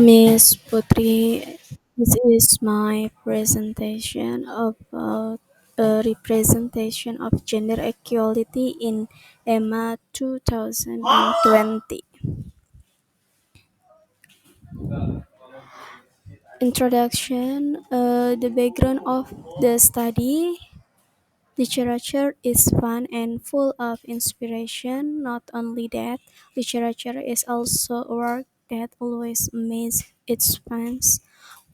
Miss Putri, this is my presentation about a representation of gender equality in EMA 2020. Introduction. The background of the study. Literature is fun and full of inspiration. Not only that, literature is also a work that always amazes its fans.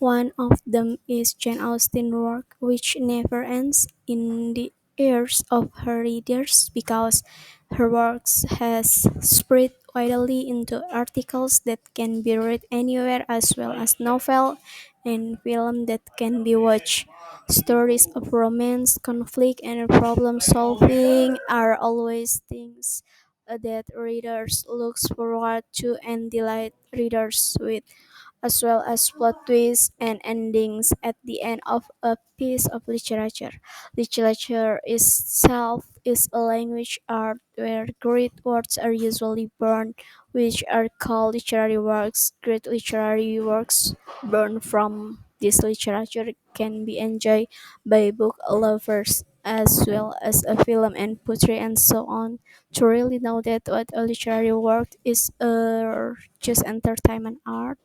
One of them is Jane Austen's work, which never ends in the ears of her readers because her works has spread widely into articles that can be read anywhere as well as novel and film that can be watched. Stories of romance, conflict, and problem solving are always things that readers look forward to and delight readers with, as well as plot twists and endings at the end of a piece of literature. Literature itself is a language art where great words are usually born, which are called literary works. Great literary works born from this literature can be enjoyed by book lovers as well as a film and poetry and so on. To really know that what a literary work is just entertainment art,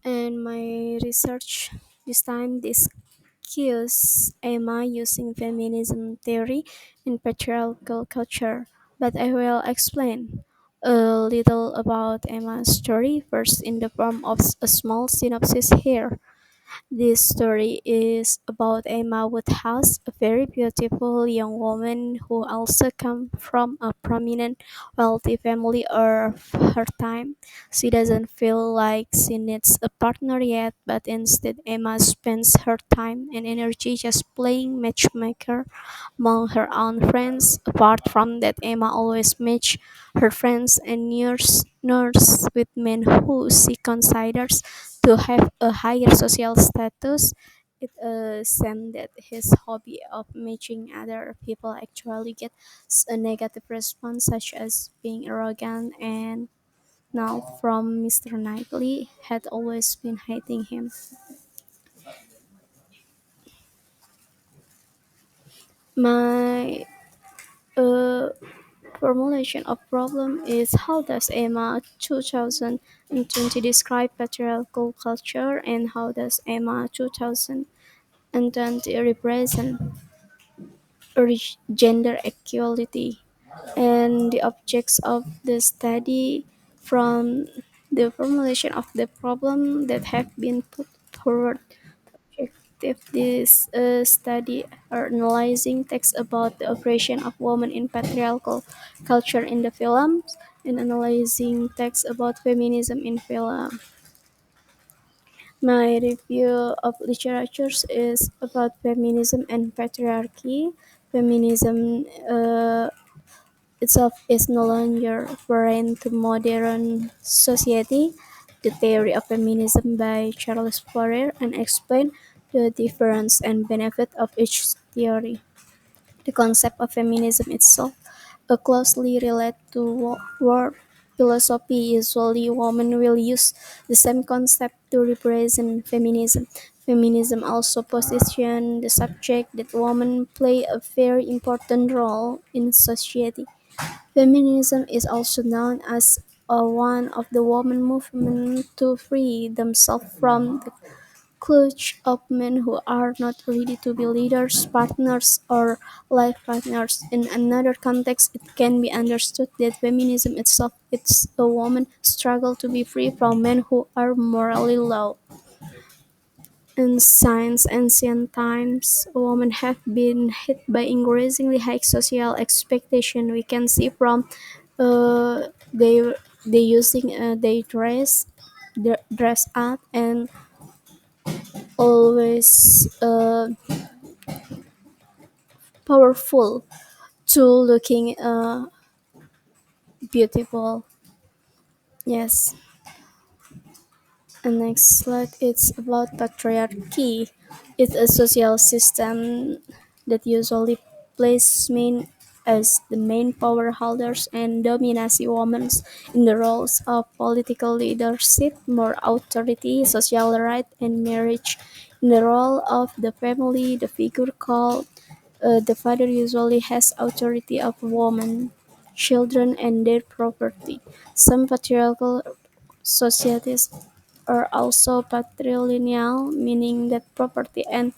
and my research this time discusses Emma using feminism theory in patriarchal culture, but I will explain a little about Emma's story first in the form of a small synopsis here. This story is about Emma Woodhouse, a very beautiful young woman who also comes from a prominent, wealthy family of her time. She doesn't feel like she needs a partner yet, but instead Emma spends her time and energy just playing matchmaker among her own friends. Apart from that, Emma always matches her friends and nurse with men who she considers to have a higher social status. It seems that his hobby of matching other people actually gets a negative response, such as being arrogant, and now from Mr. Knightley had always been hating him. My uh, formulation of problem is how does Emma 2020 describe patriarchal culture, and how does Emma 2020 represent gender equality, and the objects of the study from the formulation of the problem that have been put forward. Objective this study are analyzing texts about the oppression of women in patriarchal culture in the films, and analyzing texts about feminism in film. My review of literatures is about feminism and patriarchy. Feminism itself is no longer foreign to modern society. The theory of feminism by Charles Fourier and explain the difference and benefit of each theory. The concept of feminism itself closely related to war philosophy. Usually, women will use the same concept to represent feminism. Feminism also positions the subject that women play a very important role in society. Feminism is also known as one of the women movement to free themselves from the clutch of men who are not ready to be leaders, partners, or life partners. In another context, it can be understood that feminism itself is a woman's struggle to be free from men who are morally low. In since ancient times, women have been hit by increasingly high social expectation. We can see from they using they dress up and always powerful to looking beautiful. Yes. And next slide, it's about patriarchy. It's a social system that usually places men as the main power holders and domination women in the roles of political leadership, more authority, social right, and marriage. In the role of the family, the figure called the father usually has authority of women, children, and their property. Some patriarchal societies are also patrilineal, meaning that property and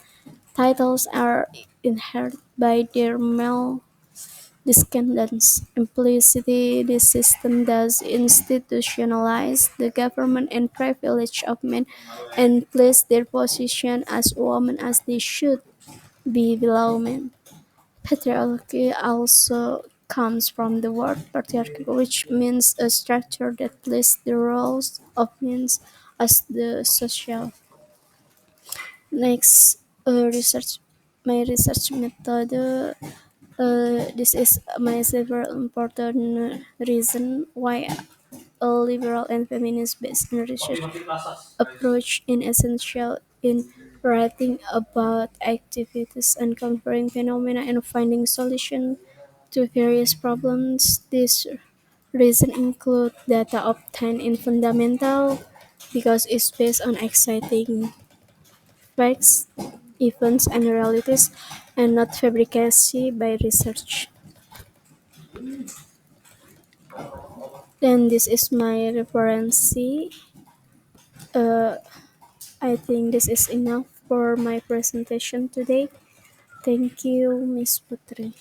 titles are inherited by their male descendants. Implicitly, this system does institutionalize the government and privilege of men and place their position as women as they should be below men. Patriarchy also comes from the word patriarchy, which means a structure that places the roles of men as the social. Next, research my research method. This is my several important reason why a liberal and feminist-based research approach is essential in writing about activities, uncovering phenomena, and finding solutions to various problems. These reasons include data obtained in fundamental because it's based on exciting facts, events, and realities, and not fabricated by research. Then this is my reference. Uh, I think this is enough for my presentation today. Thank you, Miss Putri.